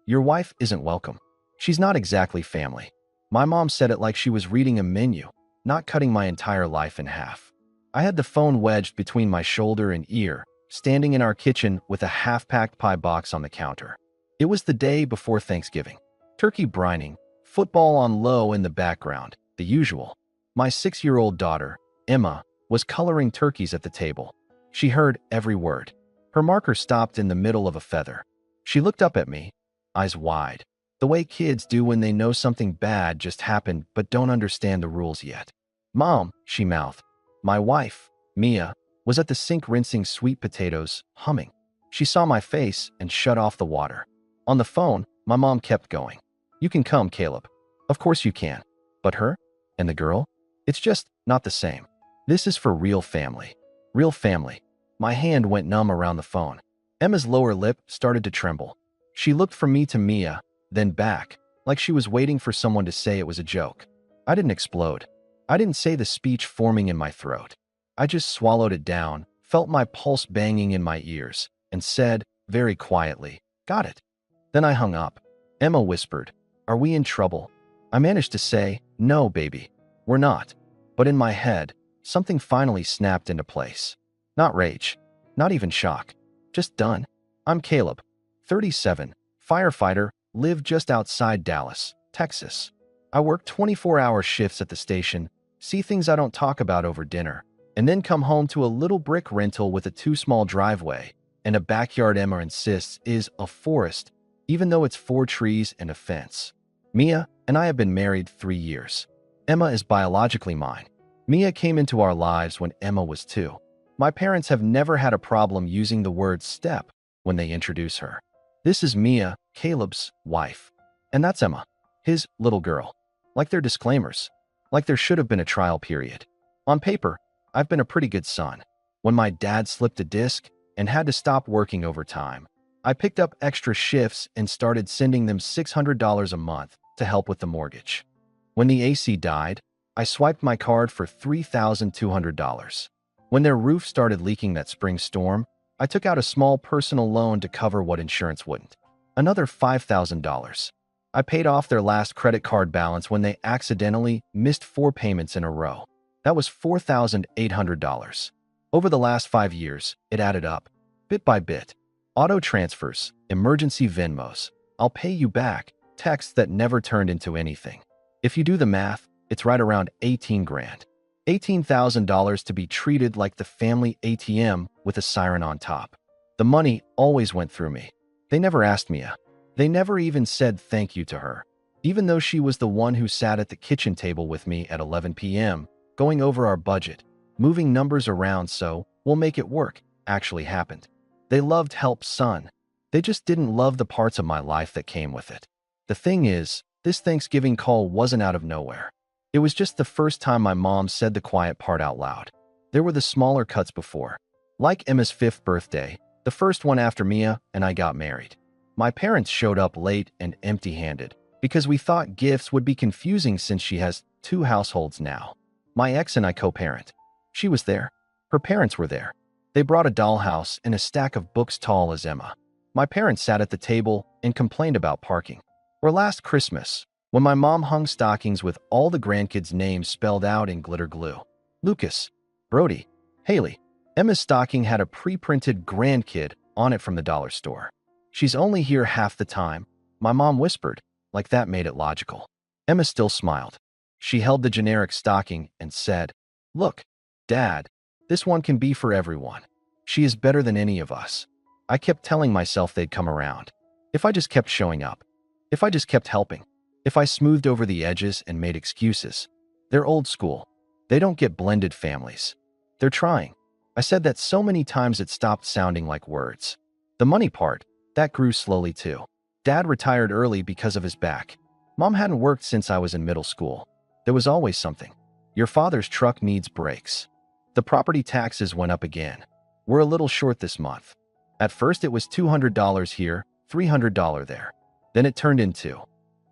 Your wife isn't welcome. She's not exactly family. My mom said it like she was reading a menu, not cutting my entire life in half. I had the phone wedged between my shoulder and ear, standing in our kitchen with a half-packed pie box on the counter. It was the day before Thanksgiving. Turkey brining, football on low in the background, the usual. My 6-year-old daughter, Emma, was coloring turkeys at the table. She heard every word. Her marker stopped in the middle of a feather. She looked up at me, eyes wide, the way kids do when they know something bad just happened but don't understand the rules yet. "Mom," she mouthed. My wife, Mia, was at the sink rinsing sweet potatoes, humming. She saw my face and shut off the water. On the phone, my mom kept going. "You can come, Caleb. Of course you can. But her? And the girl? It's just not the same. This is for real family. Real family." My hand went numb around the phone. Emma's lower lip started to tremble. She looked from me to Mia, then back, like she was waiting for someone to say it was a joke. I didn't explode. I didn't say the speech forming in my throat. I just swallowed it down, felt my pulse banging in my ears, and said, very quietly, "Got it." Then I hung up. Emma whispered, "Are we in trouble?" I managed to say, "No, baby, we're not." But in my head, something finally snapped into place. Not rage, not even shock, just done. I'm Caleb, 37, firefighter, live just outside Dallas, Texas. I work 24-hour shifts at the station, see things I don't talk about over dinner, and then come home to a little brick rental with a too small driveway and a backyard Emma insists is a forest, even though it's 4 trees and a fence. Mia and I have been married 3 years. Emma is biologically mine. Mia came into our lives when Emma was 2. My parents have never had a problem using the word step when they introduce her. This is Mia, Caleb's wife. And that's Emma, his little girl. Like they're disclaimers. Like there should have been a trial period. On paper, I've been a pretty good son. When my dad slipped a disc and had to stop working overtime, I picked up extra shifts and started sending them $600 a month to help with the mortgage. When the AC died, I swiped my card for $3,200. When their roof started leaking that spring storm, I took out a small personal loan to cover what insurance wouldn't. Another $5,000. I paid off their last credit card balance when they accidentally missed 4 payments in a row. That was $4,800. Over the last 5 years, it added up, bit by bit. Auto transfers, emergency Venmos, "I'll pay you back," texts that never turned into anything. If you do the math, it's right around 18 grand. $18,000 to be treated like the family ATM with a siren on top. The money always went through me. They never asked Mia. They never even said thank you to her. Even though she was the one who sat at the kitchen table with me at 11 p.m., going over our budget, moving numbers around so we'll make it work, actually happened. They loved help, son. They just didn't love the parts of my life that came with it. The thing is, this Thanksgiving call wasn't out of nowhere. It was just the first time my mom said the quiet part out loud. There were the smaller cuts before. Like Emma's 5th birthday, the first one after Mia and I got married. My parents showed up late and empty-handed because we thought gifts would be confusing since she has 2 households now. My ex and I co-parent. She was there. Her parents were there. They brought a dollhouse and a stack of books tall as Emma. My parents sat at the table and complained about parking. Or last Christmas, when my mom hung stockings with all the grandkids' names spelled out in glitter glue. Lucas, Brody, Haley. Emma's stocking had a pre-printed grandkid on it from the dollar store. "She's only here half the time," my mom whispered, like that made it logical. Emma still smiled. She held the generic stocking and said, "Look, Dad, this one can be for everyone. She is better than any of us." I kept telling myself they'd come around. If I just kept showing up. If I just kept helping. If I smoothed over the edges and made excuses. They're old school. They don't get blended families. They're trying. I said that so many times it stopped sounding like words. The money part, that grew slowly too. Dad retired early because of his back. Mom hadn't worked since I was in middle school. There was always something. Your father's truck needs brakes. The property taxes went up again. We're a little short this month. At first it was $200 here, $300 there. Then it turned into,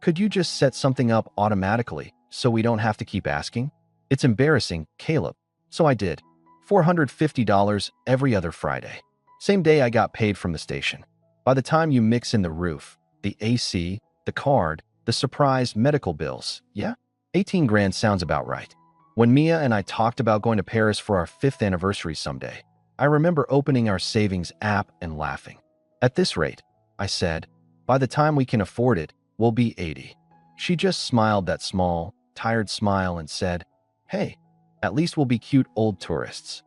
"Could you just set something up automatically so we don't have to keep asking?" It's embarrassing, Caleb. So I did. $450 every other Friday. Same day I got paid from the station. By the time you mix in the roof, The AC, the card, the surprise medical bills. Yeah? 18 grand sounds about right. When Mia and I talked about going to Paris for our 5th anniversary someday, I remember opening our savings app and laughing. At this rate, I said, by the time we can afford it, we'll be 80. She just smiled that small, tired smile and said, hey, at least we'll be cute old tourists.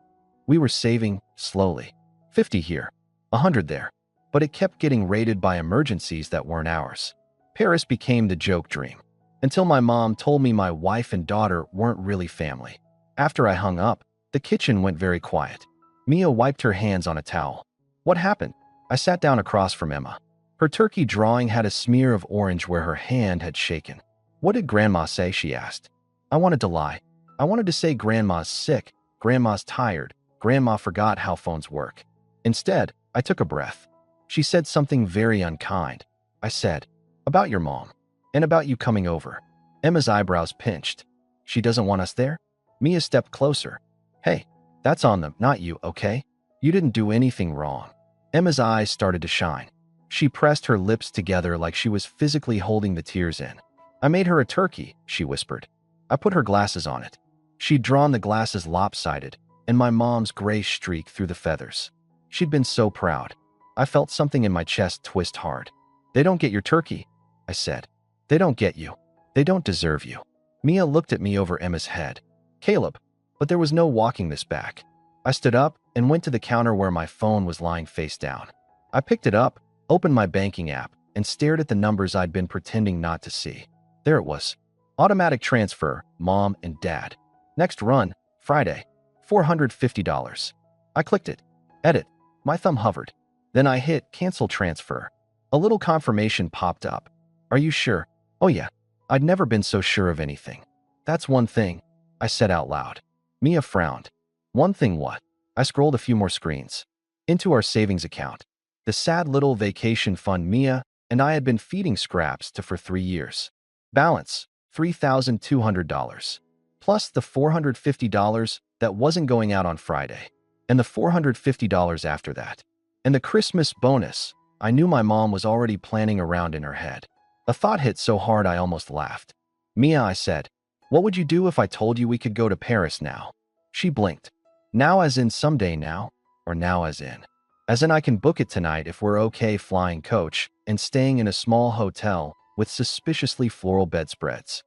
We were saving slowly. 50 here, 100 there. But it kept getting raided by emergencies that weren't ours. Paris became the joke dream. Until my mom told me my wife and daughter weren't really family. After I hung up, the kitchen went very quiet. Mia wiped her hands on a towel. What happened? I sat down across from Emma. Her turkey drawing had a smear of orange where her hand had shaken. What did Grandma say? She asked. I wanted to lie. I wanted to say Grandma's sick, Grandma's tired, Grandma forgot how phones work. Instead, I took a breath. She said something very unkind. I said, about your mom, and about you coming over. Emma's eyebrows pinched. She doesn't want us there? Mia stepped closer. Hey, that's on them, not you, okay? You didn't do anything wrong. Emma's eyes started to shine. She pressed her lips together like she was physically holding the tears in. I made her a turkey, she whispered. I put her glasses on it. She'd drawn the glasses lopsided, and my mom's gray streak through the feathers. She'd been so proud. I felt something in my chest twist hard. They don't get your turkey, I said. They don't get you. They don't deserve you. Mia looked at me over Emma's head. Caleb, but there was no walking this back. I stood up and went to the counter where my phone was lying face down. I picked it up, opened my banking app, and stared at the numbers I'd been pretending not to see. There it was. Automatic transfer, Mom and Dad. Next run, Friday, $450. I clicked it. Edit. My thumb hovered. Then I hit Cancel Transfer. A little confirmation popped up. Are you sure? Oh yeah. I'd never been so sure of anything. That's one thing, I said out loud. Mia frowned. One thing what? I scrolled a few more screens. Into our savings account. The sad little vacation fund Mia and I had been feeding scraps to for 3 years. Balance, $3,200. Plus the $450 that wasn't going out on Friday. And the $450 after that. And the Christmas bonus. I knew my mom was already planning around in her head. A thought hit so hard I almost laughed. Mia, I said, what would you do if I told you we could go to Paris now? She blinked. Now as in someday now? Or now as in? As in I can book it tonight if we're okay flying coach and staying in a small hotel with suspiciously floral bedspreads.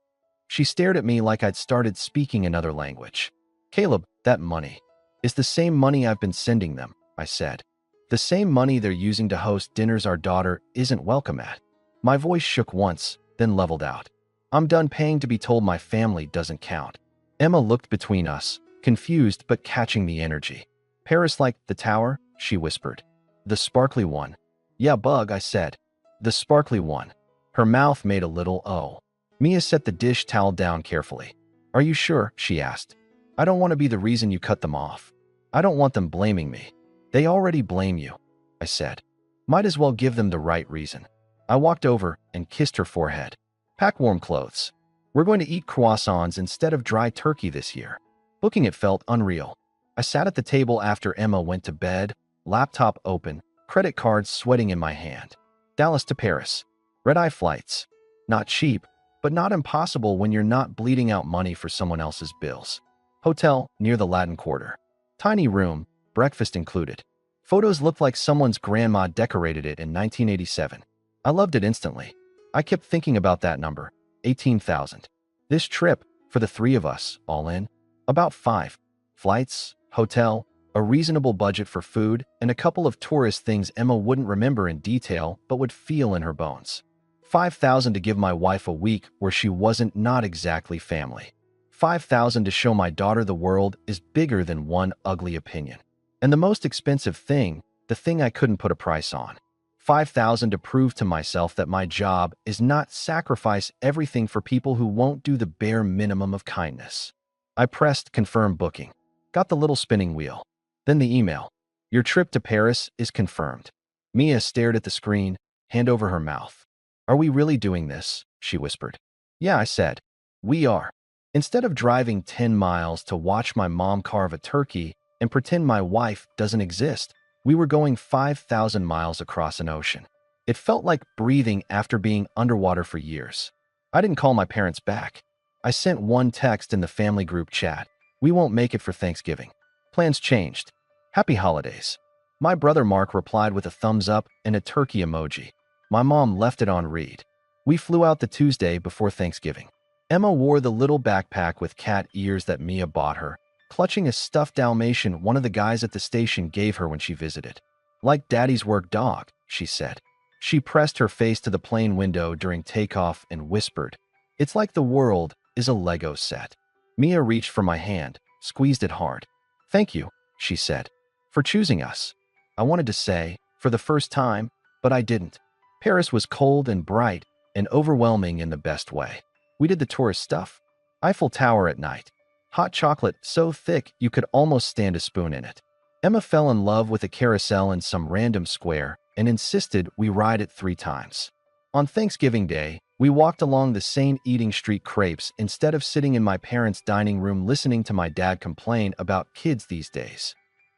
She stared at me like I'd started speaking another language. Caleb, that money is the same money I've been sending them, I said. The same money they're using to host dinners our daughter isn't welcome at. My voice shook once, then leveled out. I'm done paying to be told my family doesn't count. Emma looked between us, confused but catching the energy. Paris like the tower, she whispered. The sparkly one. Yeah, bug, I said. The sparkly one. Her mouth made a little O. Mia set the dish towel down carefully. Are you sure? She asked. I don't want to be the reason you cut them off. I don't want them blaming me. They already blame you, I said. Might as well give them the right reason. I walked over and kissed her forehead. Pack warm clothes. We're going to eat croissants instead of dry turkey this year. Booking it felt unreal. I sat at the table after Emma went to bed, laptop open, credit cards sweating in my hand. Dallas to Paris. Red-eye flights. Not cheap, but not impossible when you're not bleeding out money for someone else's bills. Hotel near the Latin Quarter. Tiny room, breakfast included. Photos looked like someone's grandma decorated it in 1987. I loved it instantly. I kept thinking about that number, 18,000. This trip, for the 3 of us, all in, about 5. Flights, hotel, a reasonable budget for food, and a couple of tourist things Emma wouldn't remember in detail but would feel in her bones. 5,000 to give my wife a week where she wasn't not exactly family. 5,000 to show my daughter the world is bigger than one ugly opinion. And the most expensive thing, the thing I couldn't put a price on. 5,000 to prove to myself that my job is not sacrifice everything for people who won't do the bare minimum of kindness. I pressed confirm booking. Got the little spinning wheel. Then the email. Your trip to Paris is confirmed. Mia stared at the screen, hand over her mouth. Are we really doing this? She whispered. Yeah, I said. We are. Instead of driving 10 miles to watch my mom carve a turkey and pretend my wife doesn't exist, we were going 5,000 miles across an ocean. It felt like breathing after being underwater for years. I didn't call my parents back. I sent one text in the family group chat. We won't make it for Thanksgiving. Plans changed. Happy holidays. My brother Mark replied with a thumbs up and a turkey emoji. My mom left it on read. We flew out the Tuesday before Thanksgiving. Emma wore the little backpack with cat ears that Mia bought her, clutching a stuffed Dalmatian one of the guys at the station gave her when she visited. Like Daddy's work dog, she said. She pressed her face to the plane window during takeoff and whispered, "It's like the world is a Lego set." Mia reached for my hand, squeezed it hard. "Thank you," she said, "for choosing us." I wanted to say, "for the first time," but I didn't. Paris was cold and bright and overwhelming in the best way. We did the tourist stuff. Eiffel Tower at night. Hot chocolate so thick you could almost stand a spoon in it. Emma fell in love with a carousel in some random square and insisted we ride it 3 times. On Thanksgiving Day, we walked along the Seine eating street crepes instead of sitting in my parents' dining room listening to my dad complain about kids these days.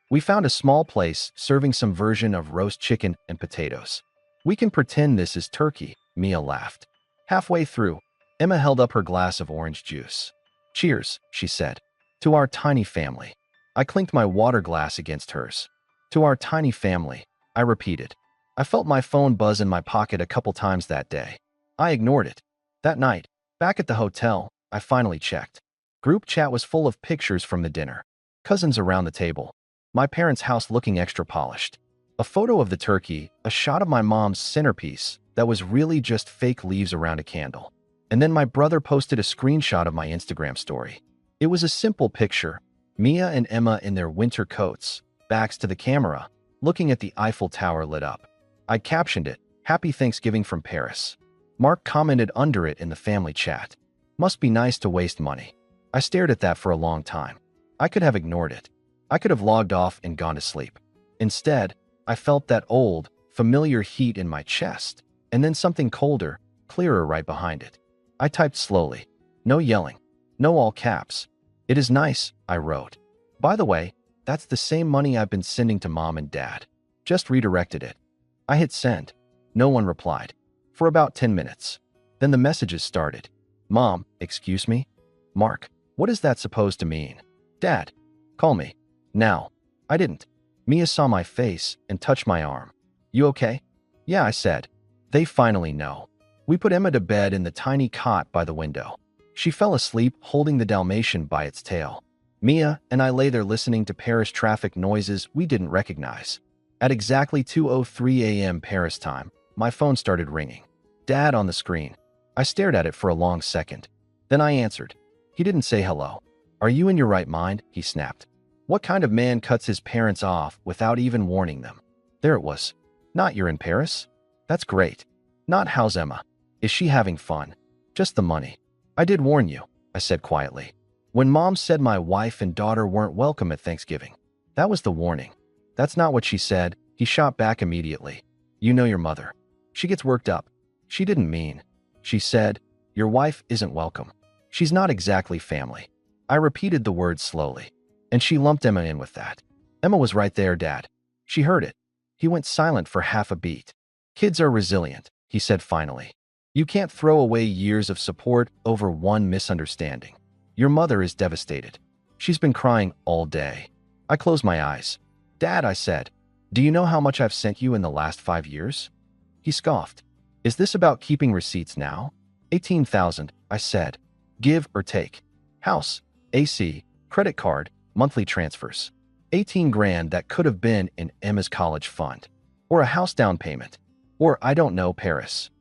We found a small place serving some version of roast chicken and potatoes. "We can pretend this is turkey," Mia laughed. Halfway through, Emma held up her glass of orange juice. "Cheers," she said. "To our tiny family." I clinked my water glass against hers. "To our tiny family," I repeated. I felt my phone buzz in my pocket a couple times that day. I ignored it. That night, back at the hotel, I finally checked. Group chat was full of pictures from the dinner. Cousins around the table. My parents' house looking extra polished. A photo of the turkey, a shot of my mom's centerpiece that was really just fake leaves around a candle. And then my brother posted a screenshot of my Instagram story. It was a simple picture. Mia and Emma in their winter coats, backs to the camera, looking at the Eiffel Tower lit up. I captioned it, "Happy Thanksgiving from Paris." Mark commented under it in the family chat. "Must be nice to waste money." I stared at that for a long time. I could have ignored it. I could have logged off and gone to sleep. Instead, I felt that old, familiar heat in my chest, and then something colder, clearer right behind it. I typed slowly. No yelling. No all caps. "It is nice," I wrote. "By the way, that's the same money I've been sending to Mom and Dad." Just redirected it. I hit send. No one replied. For about 10 minutes. Then the messages started. "Mom, excuse me? Mark, what is that supposed to mean? Dad, call me. Now." I didn't. Mia saw my face and touched my arm. "You okay?" "Yeah," I said. "They finally know." We put Emma to bed in the tiny cot by the window. She fell asleep holding the Dalmatian by its tail. Mia and I lay there listening to Paris traffic noises we didn't recognize. At exactly 2:03 a.m. Paris time, my phone started ringing. Dad on the screen. I stared at it for a long second. Then I answered. He didn't say hello. "Are you in your right mind?" he snapped. What kind of man cuts his parents off without even warning them? There it was. "Not you're in Paris? That's great. Not how's Emma? Is she having fun? Just the money." "I did warn you," I said quietly. "When Mom said my wife and daughter weren't welcome at Thanksgiving. That was the warning." "That's not what she said," he shot back immediately. "You know your mother. She gets worked up. She didn't mean." She said, "Your wife isn't welcome. She's not exactly family." I repeated the words slowly, and she lumped Emma in with that. "Emma was right there, Dad." She heard it. He went silent for half a beat. "Kids are resilient," he said finally. "You can't throw away years of support over one misunderstanding. Your mother is devastated. She's been crying all day." I closed my eyes. "Dad," I said, "do you know how much I've sent you in the last 5 years?" He scoffed. "Is this about keeping receipts now?" 18,000, I said. "Give or take. House, AC, credit card, monthly transfers. 18 grand that could have been in Emma's college fund. Or a house down payment. Or I don't know, Paris."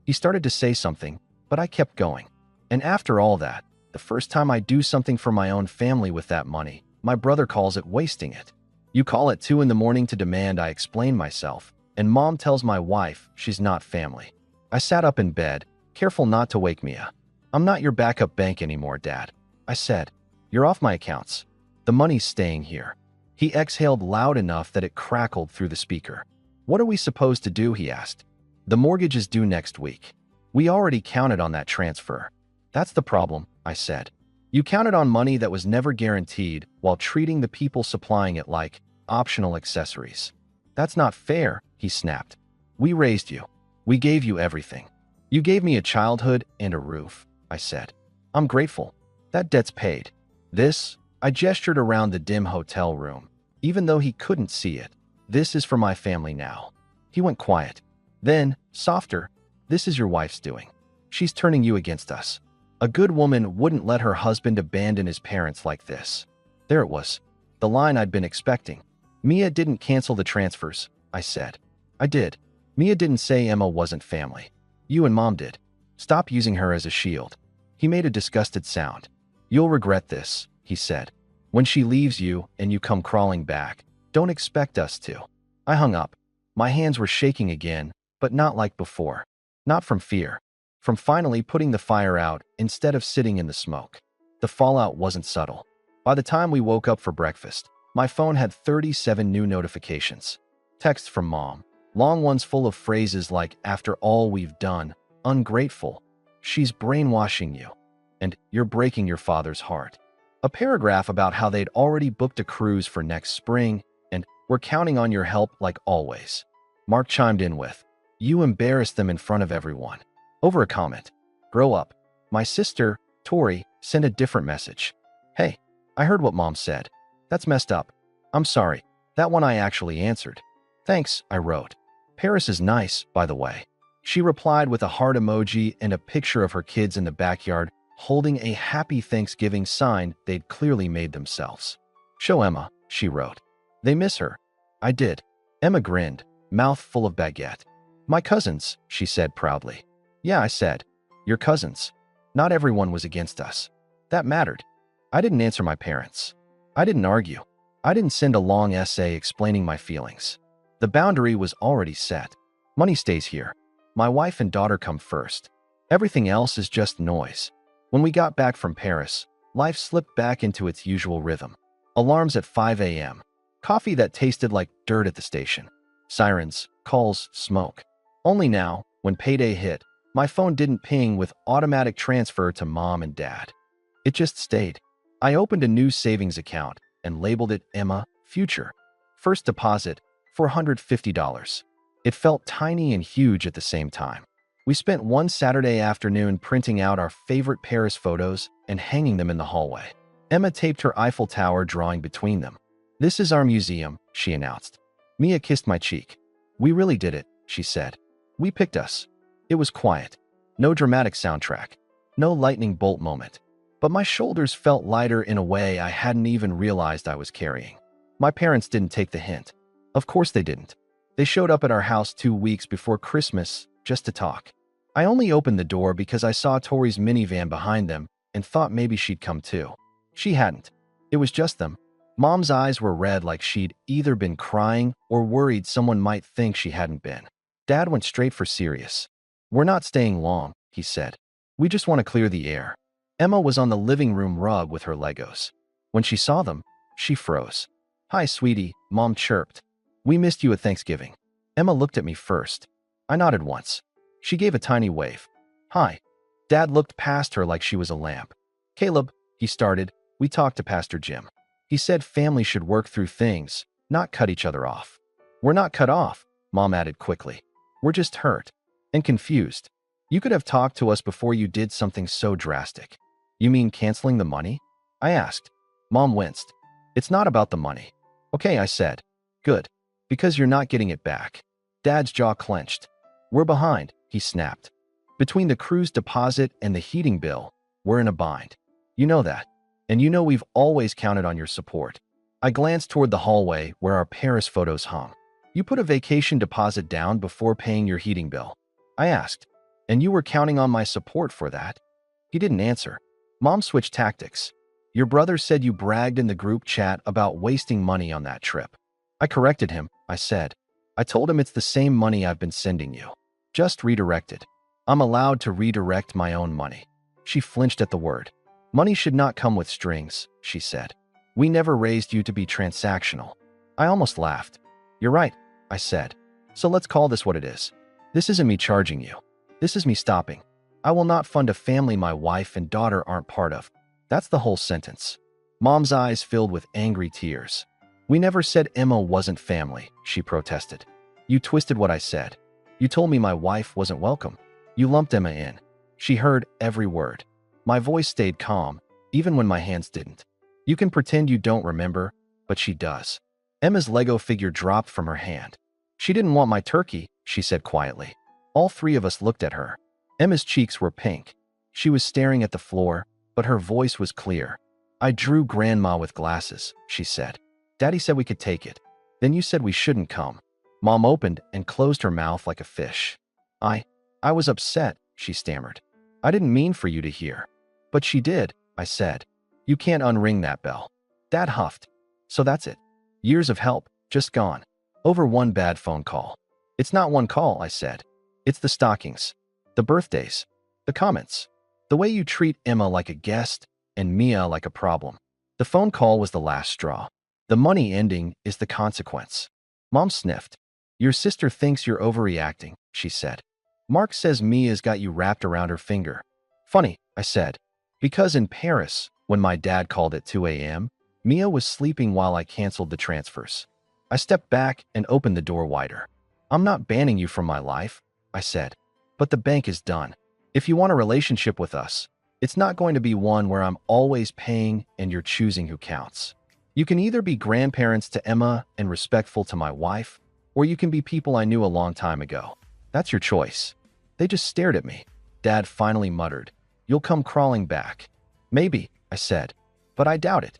He started to say something, but I kept going. "And after all that, the first time I do something for my own family with that money, my brother calls it wasting it. You call at 2 in the morning to demand I explain myself, and Mom tells my wife she's not family." I sat up in bed, careful not to wake Mia. "I'm not your backup bank anymore, Dad," I said. "You're off my accounts. The money's staying here." He exhaled loud enough that it crackled through the speaker. "What are we supposed to do?" he asked. "The mortgage is due next week. We already counted on that transfer." "That's the problem," I said. "You counted on money that was never guaranteed while treating the people supplying it like optional accessories." "That's not fair," he snapped. "We raised you. We gave you everything. You gave me a childhood and a roof, I said. I'm grateful. That debt's paid. This, I gestured around the dim hotel room, even though he couldn't see it. This is for my family now. He went quiet. Then, softer, this is your wife's doing. She's turning you against us. A good woman wouldn't let her husband abandon his parents like this. There it was, the line I'd been expecting. Mia didn't cancel the transfers, I said. I did. Mia didn't say Emma wasn't family. You and Mom did. Stop using her as a shield. He made a disgusted sound. You'll regret this, he said. When she leaves you and you come crawling back, don't expect us to. I hung up. My hands were shaking again, but not like before. Not from fear. From finally putting the fire out instead of sitting in the smoke. The fallout wasn't subtle. By the time we woke up for breakfast, my phone had 37 new notifications. Texts from Mom. Long ones full of phrases like, after all we've done, ungrateful, she's brainwashing you, and you're breaking your father's heart. A paragraph about how they'd already booked a cruise for next spring, and we're counting on your help like always. Mark chimed in with, you embarrassed them in front of everyone. Over a comment. Grow up. My sister, Tori, sent a different message. Hey, I heard what Mom said. That's messed up. I'm sorry. That one I actually answered. Thanks, I wrote. Paris is nice, by the way. She replied with a heart emoji and a picture of her kids in the backyard holding a happy Thanksgiving sign they'd clearly made themselves. Show Emma, she wrote. They miss her. I did. Emma grinned, mouth full of baguette. My cousins, she said proudly. Yeah, I said. Your cousins. Not everyone was against us. That mattered. I didn't answer my parents. I didn't argue. I didn't send a long essay explaining my feelings. The boundary was already set. Money stays here. My wife and daughter come first. Everything else is just noise. When we got back from Paris, life slipped back into its usual rhythm. Alarms at 5 a.m. Coffee that tasted like dirt at the station. Sirens, calls, smoke. Only now, when payday hit, my phone didn't ping with automatic transfer to Mom and Dad. It just stayed. I opened a new savings account and labeled it Emma Future. First deposit, $450. It felt tiny and huge at the same time. We spent one Saturday afternoon printing out our favorite Paris photos and hanging them in the hallway. Emma taped her Eiffel Tower drawing between them. This is our museum, she announced. Mia kissed my cheek. We really did it, she said. We picked us. It was quiet. No dramatic soundtrack. No lightning bolt moment. But my shoulders felt lighter in a way I hadn't even realized I was carrying. My parents didn't take the hint. Of course they didn't. They showed up at our house 2 weeks before Christmas just to talk. I only opened the door because I saw Tori's minivan behind them and thought maybe she'd come too. She hadn't. It was just them. Mom's eyes were red like she'd either been crying or worried someone might think she hadn't been. Dad went straight for serious. We're not staying long, he said. We just want to clear the air. Emma was on the living room rug with her Legos. When she saw them, she froze. Hi, sweetie, Mom chirped. We missed you at Thanksgiving. Emma looked at me first. I nodded once. She gave a tiny wave. Hi. Dad looked past her like she was a lamp. Caleb, he started, we talked to Pastor Jim. He said family should work through things, not cut each other off. We're not cut off, Mom added quickly. We're just hurt and confused. You could have talked to us before you did something so drastic. You mean canceling the money? I asked. Mom winced. It's not about the money. Okay, I said. Good. Because you're not getting it back. Dad's jaw clenched. We're behind, he snapped. Between the cruise deposit and the heating bill, we're in a bind. You know that. And you know we've always counted on your support. I glanced toward the hallway where our Paris photos hung. You put a vacation deposit down before paying your heating bill. I asked. And you were counting on my support for that? He didn't answer. Mom switched tactics. Your brother said you bragged in the group chat about wasting money on that trip. I corrected him, I said. I told him it's the same money I've been sending you. Just redirected. I'm allowed to redirect my own money. She flinched at the word. Money should not come with strings, she said. We never raised you to be transactional. I almost laughed. You're right, I said. So let's call this what it is. This isn't me charging you. This is me stopping. I will not fund a family my wife and daughter aren't part of. That's the whole sentence. Mom's eyes filled with angry tears. We never said Emma wasn't family, she protested. You twisted what I said. You told me my wife wasn't welcome. You lumped Emma in. She heard every word. My voice stayed calm, even when my hands didn't. You can pretend you don't remember, but she does. Emma's Lego figure dropped from her hand. She didn't want my turkey, she said quietly. All three of us looked at her. Emma's cheeks were pink. She was staring at the floor, but her voice was clear. I drew Grandma with glasses, she said. Daddy said we could take it. Then you said we shouldn't come. Mom opened and closed her mouth like a fish. I was upset, she stammered. I didn't mean for you to hear. But she did, I said. You can't unring that bell. Dad huffed. So that's it. Years of help, just gone. Over one bad phone call. It's not one call, I said. It's the stockings, the birthdays, the comments, the way you treat Emma like a guest and Mia like a problem. The phone call was the last straw. The money ending is the consequence. Mom sniffed. Your sister thinks you're overreacting, she said. Mark says Mia's got you wrapped around her finger. Funny, I said. Because in Paris, when my dad called at 2 a.m., Mia was sleeping while I canceled the transfers. I stepped back and opened the door wider. I'm not banning you from my life, I said. But the bank is done. If you want a relationship with us, it's not going to be one where I'm always paying and you're choosing who counts. You can either be grandparents to Emma and respectful to my wife, or you can be people I knew a long time ago. That's your choice. They just stared at me. Dad finally muttered, You'll come crawling back. Maybe, I said, but I doubt it.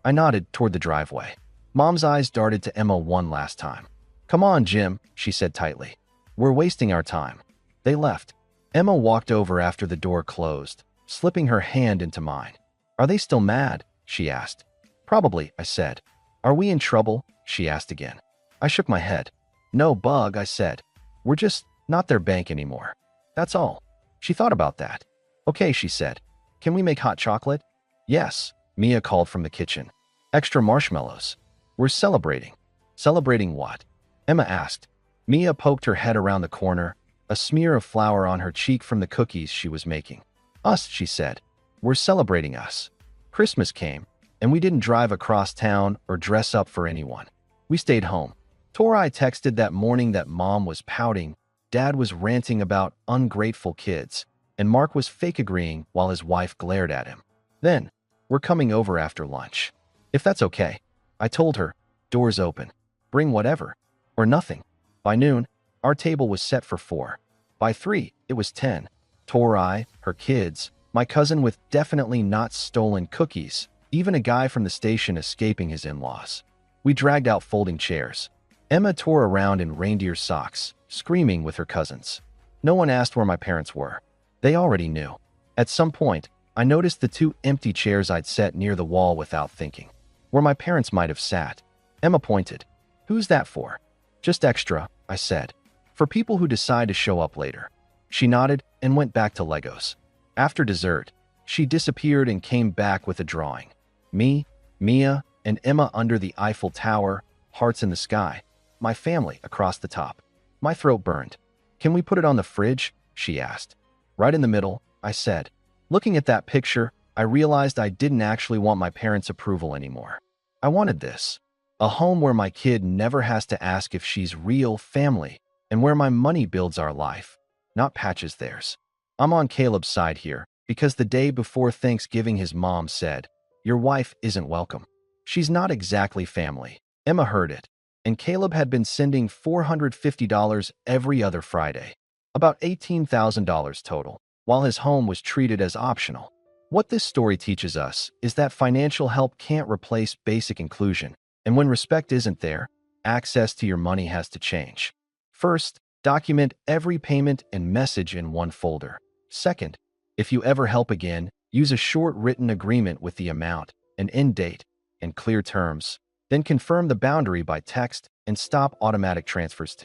I nodded toward the driveway. Mom's eyes darted to Emma one last time. Come on, Jim, she said tightly. We're wasting our time. They left. Emma walked over after the door closed, slipping her hand into mine. Are they still mad? She asked. Probably, I said. Are we in trouble? She asked again. I shook my head. No bug, I said. We're just not their bank anymore. That's all. She thought about that. Okay, she said. Can we make hot chocolate? Yes, Mia called from the kitchen. Extra marshmallows. We're celebrating. Celebrating what? Emma asked. Mia poked her head around the corner, a smear of flour on her cheek from the cookies she was making. Us, she said. We're celebrating us. Christmas came, and we didn't drive across town or dress up for anyone. We stayed home. Tori texted that morning that Mom was pouting, Dad was ranting about ungrateful kids, and Mark was fake agreeing while his wife glared at him. Then, we're coming over after lunch. If that's okay. I told her, doors open. Bring whatever. Or nothing. By noon, our table was set for 4. By 3, it was 10. Tori, her kids, my cousin with definitely not stolen cookies, even a guy from the station escaping his in-laws. We dragged out folding chairs. Emma tore around in reindeer socks, screaming with her cousins. No one asked where my parents were. They already knew. At some point, I noticed the 2 empty chairs I'd set near the wall without thinking. Where my parents might have sat. Emma pointed. Who's that for? Just extra, I said. For people who decide to show up later. She nodded and went back to Legos. After dessert, she disappeared and came back with a drawing. Me, Mia, and Emma under the Eiffel Tower, hearts in the sky. My family across the top. My throat burned. Can we put it on the fridge? She asked. Right in the middle, I said. Looking at that picture, I realized I didn't actually want my parents' approval anymore. I wanted this. A home where my kid never has to ask if she's real family, and where my money builds our life, not patches theirs. I'm on Caleb's side here, because the day before Thanksgiving his mom said, Your wife isn't welcome. She's not exactly family. Emma heard it, and Caleb had been sending $450 every other Friday, about $18,000 total, while his home was treated as optional. What this story teaches us is that financial help can't replace basic inclusion, and when respect isn't there, access to your money has to change. First, document every payment and message in one folder. Second, if you ever help again, use a short written agreement with the amount, an end date, and clear terms. Then confirm the boundary by text and stop automatic transfers.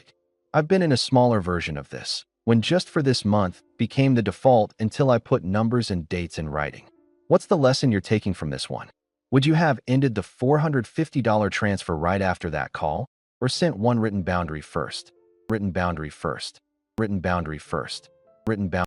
I've been in a smaller version of this, when just for this month became the default until I put numbers and dates in writing. What's the lesson you're taking from this one? Would you have ended the $450 transfer right after that call, or sent one written boundary first? Written boundary first. Written boundary first. Written boundary